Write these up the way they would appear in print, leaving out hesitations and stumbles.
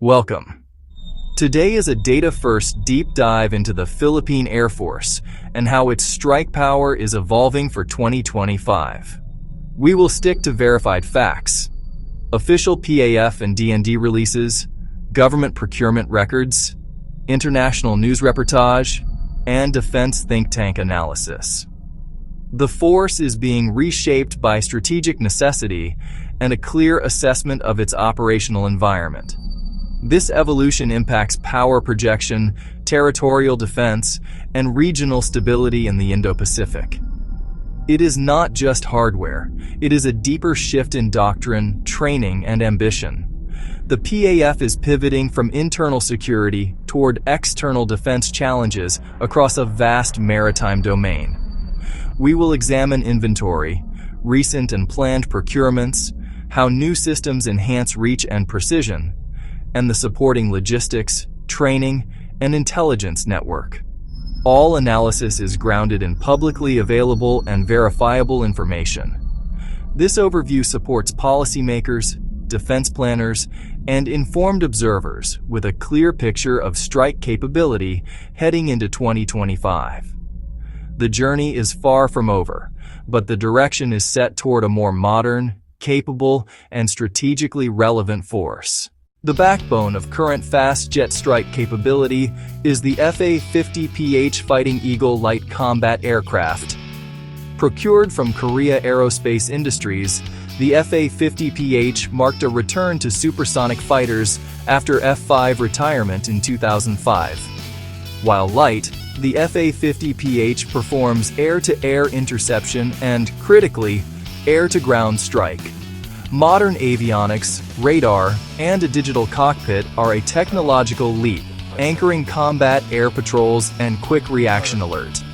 Welcome. Today is a data-first deep dive into the Philippine Air Force and how its strike power is evolving for 2025. We will stick to verified facts, official PAF and DND releases, government procurement records, international news reportage, and defense think tank analysis. The force is being reshaped by strategic necessity and a clear assessment of its operational environment. This evolution impacts power projection, territorial defense, and regional stability in the Indo-Pacific. It is not just hardware, it is a deeper shift in doctrine, training, and ambition. The PAF is pivoting from internal security toward external defense challenges across a vast maritime domain. We will examine inventory, recent and planned procurements, how new systems enhance reach and precision, and the supporting logistics, training, and intelligence network. All analysis is grounded in publicly available and verifiable information. This overview supports policymakers, defense planners, and informed observers with a clear picture of strike capability heading into 2025. The journey is far from over, but the direction is set toward a more modern, capable, and strategically relevant force. The backbone of current fast jet strike capability is the FA-50PH Fighting Eagle light combat aircraft. Procured from Korea Aerospace Industries, the FA-50PH marked a return to supersonic fighters after F-5 retirement in 2005. While light, the FA-50PH performs air-to-air interception and, critically, air-to-ground strike. Modern avionics, radar, and a digital cockpit are a technological leap, anchoring combat air patrols and quick reaction alert.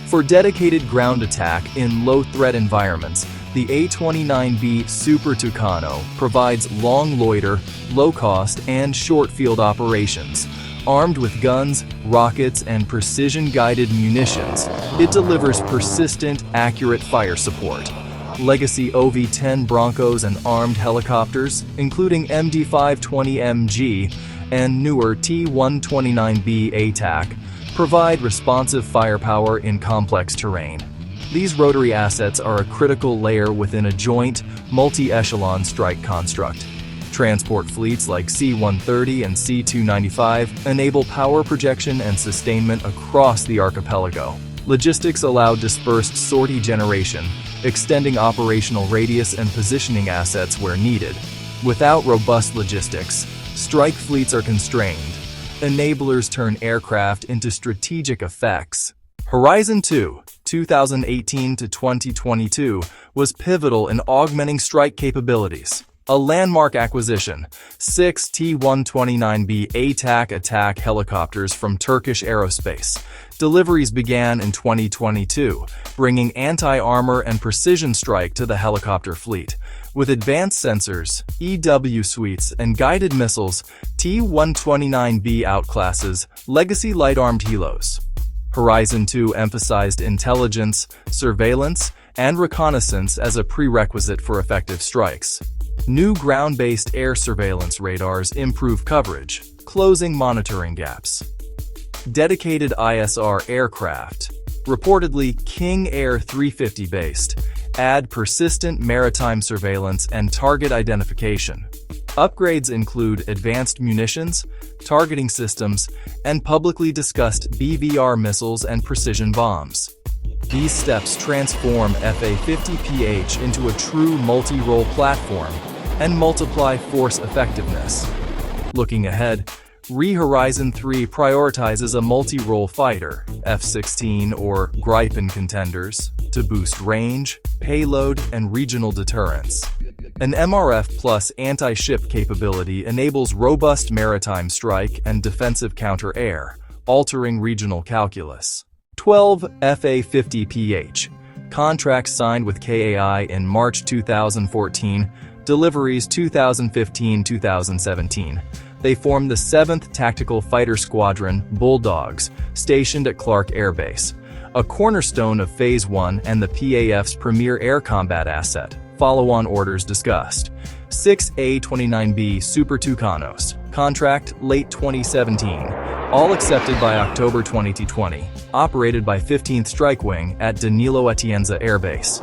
For dedicated ground attack in low-threat environments, the A-29B Super Tucano provides long loiter, low-cost, and short-field operations. Armed with guns, rockets, and precision-guided munitions, it delivers persistent, accurate fire support. Legacy OV-10 Broncos and armed helicopters, including MD-520MG and newer T-129B ATAC, provide responsive firepower in complex terrain. These rotary assets are a critical layer within a joint, multi-echelon strike construct. Transport fleets like C-130 and C-295 enable power projection and sustainment across the archipelago. Logistics allow dispersed sortie generation, extending operational radius and positioning assets where needed. Without robust logistics, strike fleets are constrained. Enablers turn aircraft into strategic effects. Horizon 2, 2018 to 2022, was pivotal in augmenting strike capabilities. A landmark acquisition, 6 T-129B ATAC attack helicopters from Turkish Aerospace. Deliveries began in 2022, bringing anti-armor and precision strike to the helicopter fleet. With advanced sensors, EW suites, and guided missiles, T-129B outclasses legacy light-armed helos. Horizon 2 emphasized intelligence, surveillance, and reconnaissance as a prerequisite for effective strikes. New ground-based air surveillance radars improve coverage, closing monitoring gaps. Dedicated ISR aircraft, reportedly King Air 350-based, add persistent maritime surveillance and target identification. Upgrades include advanced munitions, targeting systems, and publicly discussed BVR missiles and precision bombs. These steps transform FA-50PH into a true multi-role platform and multiply force effectiveness. Looking ahead, Horizon 3 prioritizes a multi-role fighter, F-16 or Gripen contenders, to boost range, payload, and regional deterrence. An MRF plus anti-ship capability enables robust maritime strike and defensive counter-air, altering regional calculus. 12 FA-50PH. Contracts signed with KAI in March 2014, deliveries 2015-2017. They form the 7th Tactical Fighter Squadron, Bulldogs, stationed at Clark Air Base, a cornerstone of Phase 1 and the PAF's premier air combat asset. Follow-on orders discussed. 6 A-29B Super Tucanos, contract late 2017, all accepted by October 2020, operated by 15th Strike Wing at Danilo Atienza Air Base.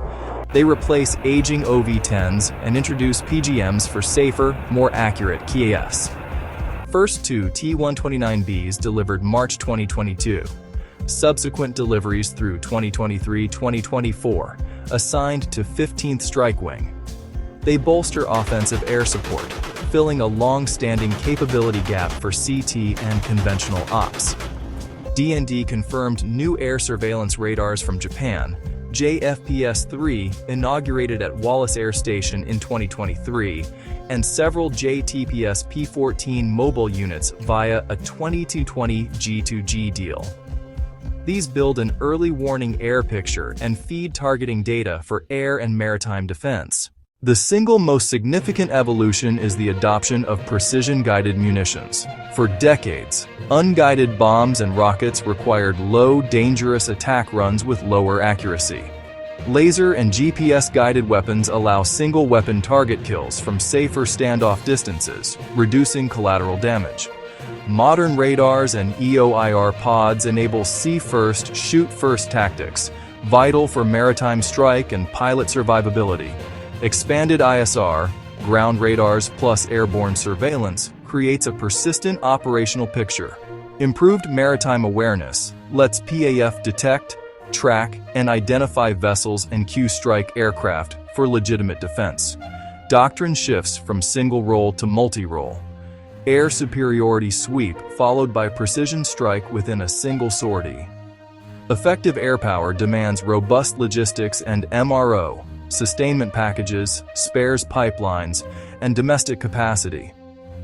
They replace aging OV-10s and introduce PGMs for safer, more accurate KAS. First two T-129Bs delivered March 2022. Subsequent deliveries through 2023-2024, assigned to 15th Strike Wing. They bolster offensive air support, filling a long-standing capability gap for CT and conventional ops. D&D confirmed new air surveillance radars from Japan, JFPS-3 inaugurated at Wallace Air Station in 2023, and several JTPS P-14 mobile units via a 2220 G2G deal. These build an early warning air picture and feed targeting data for air and maritime defense. The single most significant evolution is the adoption of precision-guided munitions. For decades, unguided bombs and rockets required low, dangerous attack runs with lower accuracy. Laser and GPS-guided weapons allow single-weapon target kills from safer standoff distances, reducing collateral damage. Modern radars and EOIR pods enable see-first, shoot-first tactics, vital for maritime strike and pilot survivability. Expanded ISR, ground radars plus airborne surveillance, creates a persistent operational picture. Improved maritime awareness lets PAF detect, track, and identify vessels and Q-strike aircraft for legitimate defense. Doctrine shifts from single role to multi-role. Air superiority sweep followed by precision strike within a single sortie. Effective air power demands robust logistics and MRO, sustainment packages, spares pipelines, and domestic capacity.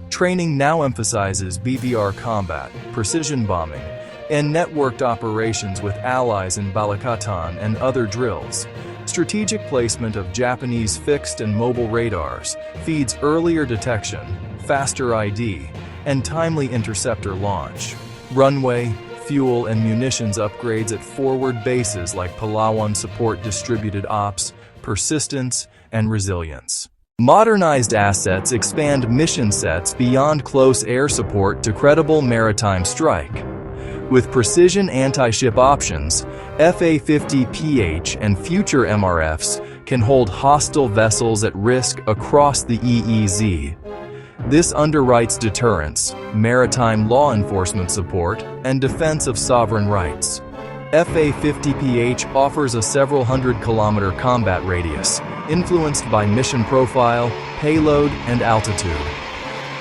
Training now emphasizes BVR combat, precision bombing, and networked operations with allies in Balikatan and other drills. Strategic placement of Japanese fixed and mobile radars feeds earlier detection, faster ID, and timely interceptor launch. Runway, fuel, and munitions upgrades at forward bases like Palawan support distributed ops, persistence, and resilience. Modernized assets expand mission sets beyond close air support to credible maritime strike. With precision anti-ship options, FA-50PH and future MRFs can hold hostile vessels at risk across the EEZ. This underwrites deterrence, maritime law enforcement support, and defense of sovereign rights. FA-50PH offers a several hundred-kilometer combat radius, influenced by mission profile, payload, and altitude.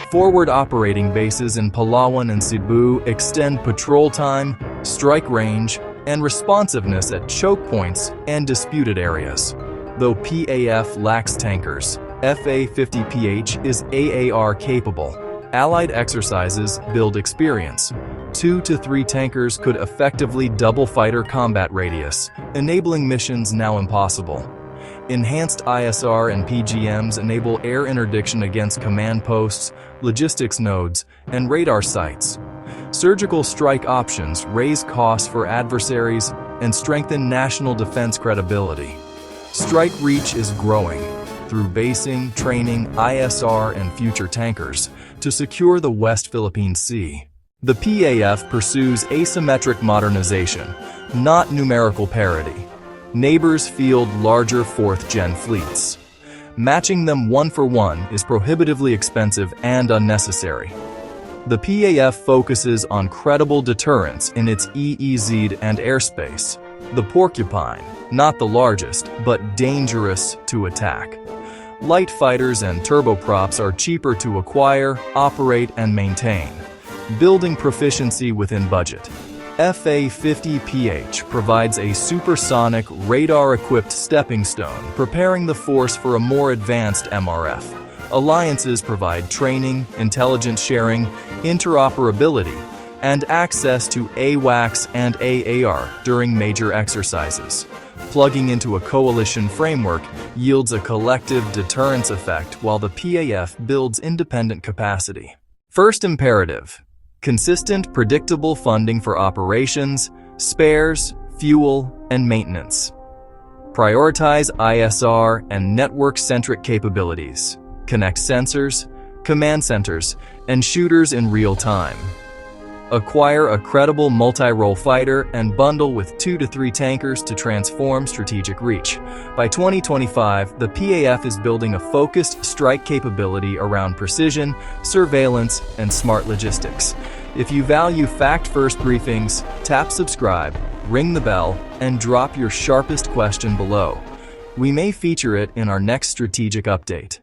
Forward operating bases in Palawan and Cebu extend patrol time, strike range, and responsiveness at choke points and disputed areas. Though PAF lacks tankers, FA-50PH is AAR capable. Allied exercises build experience. 2 to 3 tankers could effectively double fighter combat radius, enabling missions now impossible. Enhanced ISR and PGMs enable air interdiction against command posts, logistics nodes, and radar sites. Surgical strike options raise costs for adversaries and strengthen national defense credibility. Strike reach is growing through basing, training, ISR, and future tankers to secure the West Philippine Sea. The PAF pursues asymmetric modernization, not numerical parity. Neighbors field larger 4th-gen fleets. Matching them one-for-one is prohibitively expensive and unnecessary. The PAF focuses on credible deterrence in its EEZ and airspace. The Porcupine, not the largest, but dangerous to attack. Light fighters and turboprops are cheaper to acquire, operate, and maintain, building proficiency within budget. FA-50PH provides a supersonic, radar-equipped stepping stone, preparing the force for a more advanced MRF. Alliances provide training, intelligence sharing, interoperability, and access to AWACS and AAR during major exercises. Plugging into a coalition framework yields a collective deterrence effect while the PAF builds independent capacity. First imperative: consistent, predictable funding for operations, spares, fuel, and maintenance. Prioritize ISR and network-centric capabilities. connect sensors, command centers, and shooters in real time. Acquire a credible multi-role fighter and bundle with 2 to 3 tankers to transform strategic reach. By 2025, the PAF is building a focused strike capability around precision, surveillance, and smart logistics. If you value fact-first briefings, tap subscribe, ring the bell, and drop your sharpest question below. We may feature it in our next strategic update.